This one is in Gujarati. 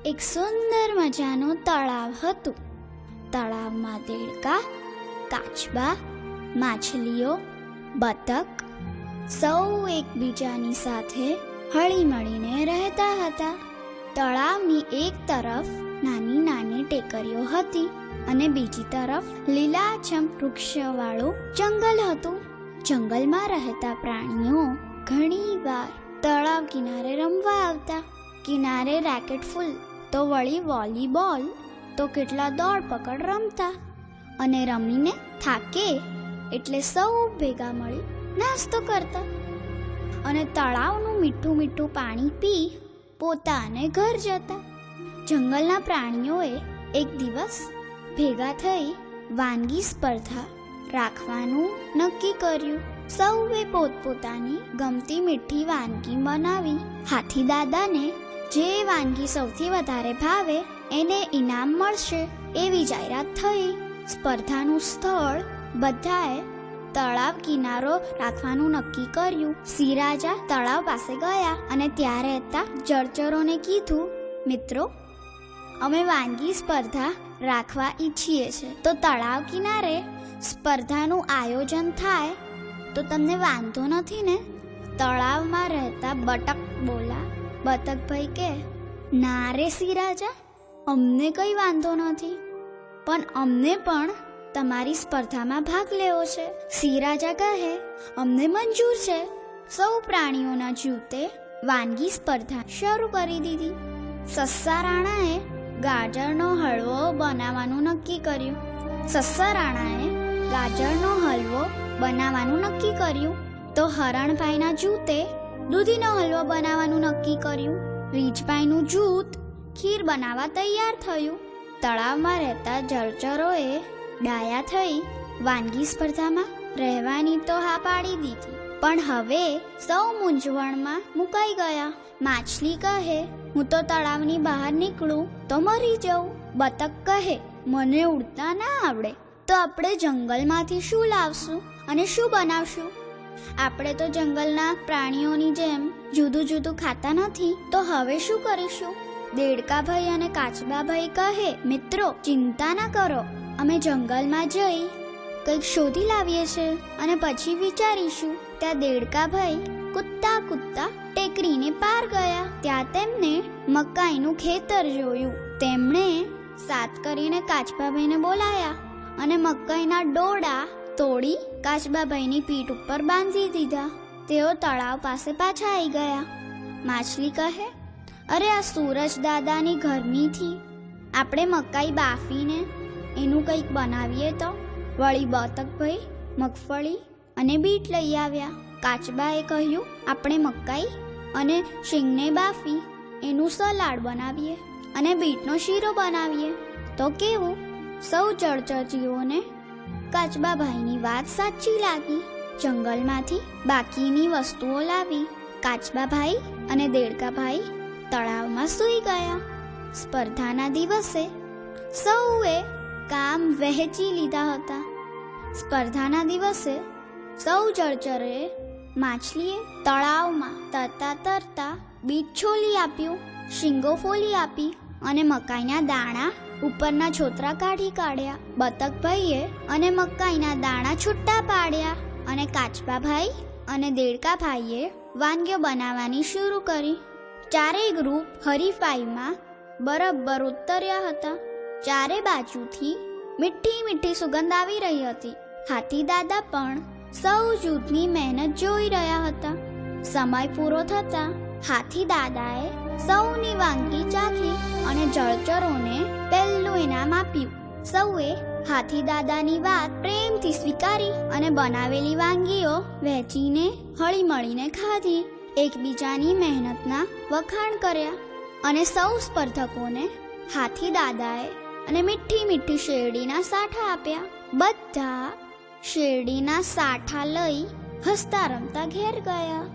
એક સુંદર મજાનું તળાવ હતું. તળાવમાં દેડકા, કાચબા, માછલીઓ, બતક સૌ એકબીજાની સાથે હળીમળીને રહેતા હતા. તળાવની એક તરફ નાની નાની ટેકરીઓ હતી અને બીજી તરફ લીલાછમ વૃક્ષવાળું જંગલ હતું. જંગલમાં રહેતા પ્રાણીઓ ઘણીવાર તળાવ કિનારે રમવા આવતા. કિનારે રેકેટ ફૂલ તો વળી વોલીબોલ તો કેટલા દોડ પકડ રમતા અને રમીને થાકે એટલે સૌ ભેગા મળી નાસ્તો કરતા અને તળાવનું મીઠું મીઠું પાણી પી પોતાને ઘર જતા. જંગલના પ્રાણીઓએ એક દિવસ ભેગા થઈ વાનગી સ્પર્ધા રાખવાનું નક્કી કર્યું. સૌએ પોતપોતાની ગમતી મીઠી વાનગી બનાવી. હાથી દાદાને જે વાનગી સૌથી વધારે ભાવે એને ઇનામ મળશે એવી જાહેરાત થઈ. સ્પર્ધાનું સ્થળ બધાએ તળાવ કિનારો રાખવાનું નક્કી કર્યું. સિંહ રાજા તળાવ પાસે ગયા અને ત્યાં રહેતા જળચરોને કીધું, મિત્રો, અમે વાનગી સ્પર્ધા રાખવા ઈચ્છીએ છીએ, તો તળાવ કિનારે સ્પર્ધાનું આયોજન થાય તો તમને વાંધો નથી ને? તળાવમાં રહેતા બતક બોલા. બતકભાઈ કે, ના રે સિંહ રાજા, અમને કઈ વાંધો નથી, પણ અમને પણ તમારી સ્પર્ધામાં ભાગ લેવો છે. સિંહ રાજા કહે, અમને મંજૂર છે. સૌ પ્રાણીઓના જૂથે વાનગી સ્પર્ધા શરૂ કરી દીધી. સસ્સા રાણાએ ગાજરનો હલવો બનાવવાનું નક્કી કર્યું. સસ્સા રાણાએ ગાજરનો હલવો બનાવવાનું નક્કી કર્યું તો હરણભાઈના જૂથે દૂધીનો હલવો બનાવવાનું નક્કી કર્યું. રીંછભાઈનું જૂથ ખીર બનાવવા તૈયાર થયું. તળાવમાં રહેતા જળચરોએ ડાયા થઈ વાનગી સ્પર્ધામાં રહેવાની તો હા પાડી દીધી, પણ હવે સૌ મૂંઝવણમાં મુકાઈ ગયા. માછલી કહે, હું તો તળાવની બહાર નીકળું તો મરી જાઉં. બતક કહે, મને ઉડતા ના આવડે, તો આપણે જંગલમાંથી શું લાવશું અને શું બનાવશું? આપણે તો જંગલના પ્રાણીઓની જેમ જુદું જુદું ખાતા નથી, તો હવે શું કરીશું? દેડકાભાઈ અને કાચબાભાઈ કહે, મિત્રો, ચિંતા ના કરો, અમે જંગલમાં જઈ કંઈક શોધી લાવીએ છીએ અને પછી વિચારીશું. ત્યાં દેડકાભાઈ કૂદતા કૂદતા ટેકરીને પાર ગયા. ત્યાં તેમને મકાઈનું ખેતર જોયું. તેમણે સાત કરીને કાચબાભાઈને બોલાયા અને મકાઈના ડોડા તોડી કાચબાભાઈની પીઠ ઉપર બાંધી દીધા. તેઓ તળાવ પાસે પાછા આવી ગયા. માછલી કહે, અરે, આ સૂરજ દાદાની ગરમીથી આપણે મકાઈ બાફીને એનું કંઈક બનાવીએ તો? વળી બતકભાઈ મગફળી અને બીટ લઈ આવ્યા. કાચબાએ કહ્યું, આપણે મકાઈ અને શીંગને બાફી એનું સલાડ બનાવીએ અને બીટનો શીરો બનાવીએ તો કેવું? સૌ જળચરજીવોને કાચબાભાઈની વાત સાચી લાગી. જંગલમાંથી બાકીની વસ્તુઓ લાવી કાચબાભાઈ અને દેડકાભાઈ તળાવમાં સૂઈ ગયા. સ્પર્ધાના દિવસે સૌએ કામ વહેંચી લીધા હતા. સ્પર્ધાના દિવસે સૌ જળચરોએ માછલીએ તળાવમાં તરતા તરતા બીટ છોલી આપ્યું, શીંગો ફોલી આપી અને મકાઈના દાણા ઉપરના છોતરા કાઢી કાઢ્યા. બતકભાઈએ અને મકાઈના દાણા છૂટા પાડ્યા અને કાચબાભાઈ અને દેડકાભાઈએ વાનગીઓ બનાવવાની શરૂ કરી. ચારેય ગ્રુપ હરીફાઈમાં બરાબર ઉતર્યા હતા. ચારે બાજુથી મીઠી મીઠી સુગંધ આવી રહી હતી. હાથી દાદા પણ સૌ જૂથની મહેનત જોઈ રહ્યા હતા. સમય પૂરો થતા હાથી દાદાએ સૌની વાનગી ચાખી અને જળચરોને પહેલું ઇનામ આપ્યું. સૌએ હાથી દાદાની વાત પ્રેમથી સ્વીકારી અને બનાવેલી વાનગીઓ વહેંચીને હળીમળીને ખાધી. એકબીજાની મહેનતના વખાણ કર્યા અને સૌ સ્પર્ધકોને હાથી દાદાએ અને મીઠી મીઠી શેરડીના સાઠા આપ્યા. બધા શેરડીના સાઠા લઈ હસતા રમતા ઘેર ગયા.